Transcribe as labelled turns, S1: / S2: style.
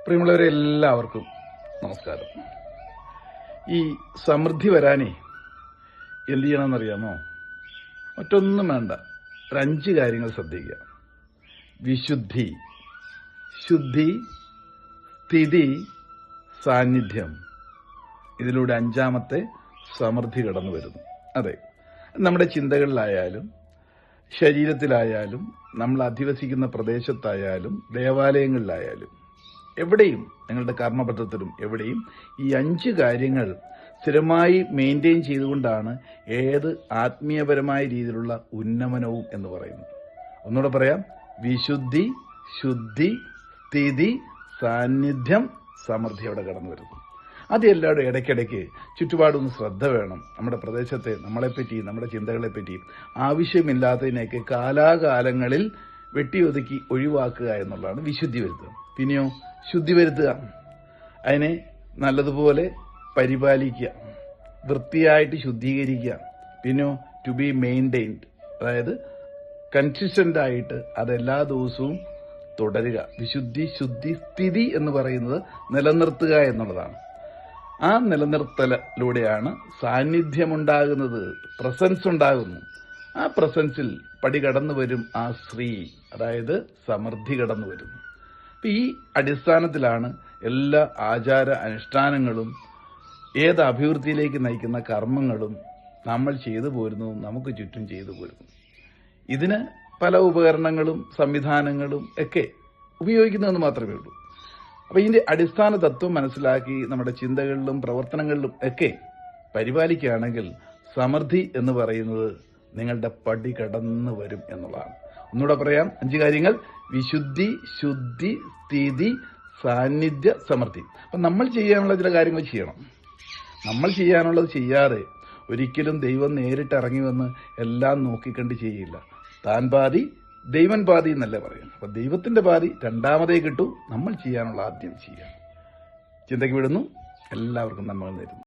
S1: പ്രിയമുള്ളവരെ, എല്ലാവർക്കും നമസ്കാരം. ഈ സമൃദ്ധി വരാനേ എന്ത് ചെയ്യണമെന്നറിയാമോ? മറ്റൊന്നും വേണ്ട, ഒരു 5 കാര്യങ്ങൾ ശ്രദ്ധിക്കുക. വിശുദ്ധി, ശുദ്ധി, സ്ഥിതി, സാന്നിധ്യം. ഇതിലൂടെ 5ാമത്തെ സമൃദ്ധി കടന്നു വരുന്നു. അതെ, നമ്മുടെ ചിന്തകളിലായാലും ശരീരത്തിലായാലും നമ്മൾ അധിവസിക്കുന്ന പ്രദേശത്തായാലും ദേവാലയങ്ങളിലായാലും എവിടെയും, നിങ്ങളുടെ കർമ്മപത്രത്തിലും എവിടെയും ഈ 5 കാര്യങ്ങൾ സ്ഥിരമായി മെയിൻറ്റെയിൻ ചെയ്തുകൊണ്ടാണ് ഏത് ആത്മീയപരമായ രീതിയിലുള്ള ഉന്നമനവും എന്ന് പറയുന്നത്. ഒന്നുകൂടെ പറയാം: വിശുദ്ധി, ശുദ്ധി, സ്ഥിതി, സാന്നിധ്യം, സമൃദ്ധി അവിടെ കടന്നു വരുന്നു. അത് എല്ലാവരും ഇടയ്ക്കിടയ്ക്ക് ചുറ്റുപാടൊന്ന് ശ്രദ്ധ വേണം. നമ്മുടെ പ്രദേശത്തെ, നമ്മളെപ്പറ്റി, നമ്മുടെ ചിന്തകളെപ്പറ്റി ആവശ്യമില്ലാത്തതിനെയൊക്കെ കാലാകാലങ്ങളിൽ വെട്ടിയൊതുക്കി ഒഴിവാക്കുക എന്നുള്ളതാണ് വിശുദ്ധി വരുത്തുക. പിന്നെയോ ശുദ്ധി വരുത്തുക, അതിനെ നല്ലതുപോലെ പരിപാലിക്കുക, വൃത്തിയായിട്ട് ശുദ്ധീകരിക്കുക. പിന്നെയോ ടു ബി മെയിൻറ്റെയിൻഡ്, അതായത് കൺസിസ്റ്റന്റ് ആയിട്ട് അതെല്ലാ ദിവസവും തുടരുക. വിശുദ്ധി, ശുദ്ധി, സ്ഥിതി എന്ന് പറയുന്നത് നിലനിർത്തുക എന്നുള്ളതാണ്. ആ നിലനിർത്തലിലൂടെയാണ് സാന്നിധ്യമുണ്ടാകുന്നത്, പ്രസൻസ് ഉണ്ടാകുന്നു. ആ പ്രസൻസിൽ പടി കടന്നു വരും ആ ശ്രീ, അതായത് സമൃദ്ധി കടന്നു വരും. ഈ അടിസ്ഥാനത്തിലാണ് എല്ലാ ആചാര അനുഷ്ഠാനങ്ങളും ഏത് അഭിവൃദ്ധിയിലേക്ക് നയിക്കുന്ന കർമ്മങ്ങളും നമ്മൾ ചെയ്തു പോരുന്നതും നമുക്ക് ചുറ്റും ചെയ്തു പോരുന്നു. ഇതിന് പല ഉപകരണങ്ങളും സംവിധാനങ്ങളും ഒക്കെ ഉപയോഗിക്കുന്നതെന്ന് മാത്രമേ ഉള്ളൂ. അപ്പോൾ ഇതിന്റെ അടിസ്ഥാന തത്വം മനസ്സിലാക്കി നമ്മുടെ ചിന്തകളിലും പ്രവർത്തനങ്ങളിലും ഒക്കെ പരിപാലിക്കുകയാണെങ്കിൽ സമൃദ്ധി എന്ന് പറയുന്നത് നിങ്ങളുടെ പടി കടന്നു വരും എന്നുള്ളതാണ്. ഒന്നുകൂടെ പറയാം: 5 കാര്യങ്ങൾ: വിശുദ്ധി, ശുദ്ധി, സ്ഥിതി, സാന്നിധ്യ, സമൃദ്ധി. അപ്പം നമ്മൾ ചെയ്യാനുള്ള ചില കാര്യങ്ങൾ ചെയ്യണം. നമ്മൾ ചെയ്യാനുള്ളത് ചെയ്യാതെ ഒരിക്കലും ദൈവം നേരിട്ട് ഇറങ്ങി വന്ന് എല്ലാം നോക്കിക്കണ്ട് ചെയ്യില്ല. താൻ പാതി ദൈവൻ പാതി എന്നല്ലേ പറയാം. അപ്പം ദൈവത്തിന്റെ പാതി 2ാമതേ കിട്ടൂ. നമ്മൾ ചെയ്യാനുള്ള ആദ്യം ചെയ്യാം. ചിന്തയ്ക്ക് വിടുന്നു. എല്ലാവർക്കും നന്മ നേരുന്നു.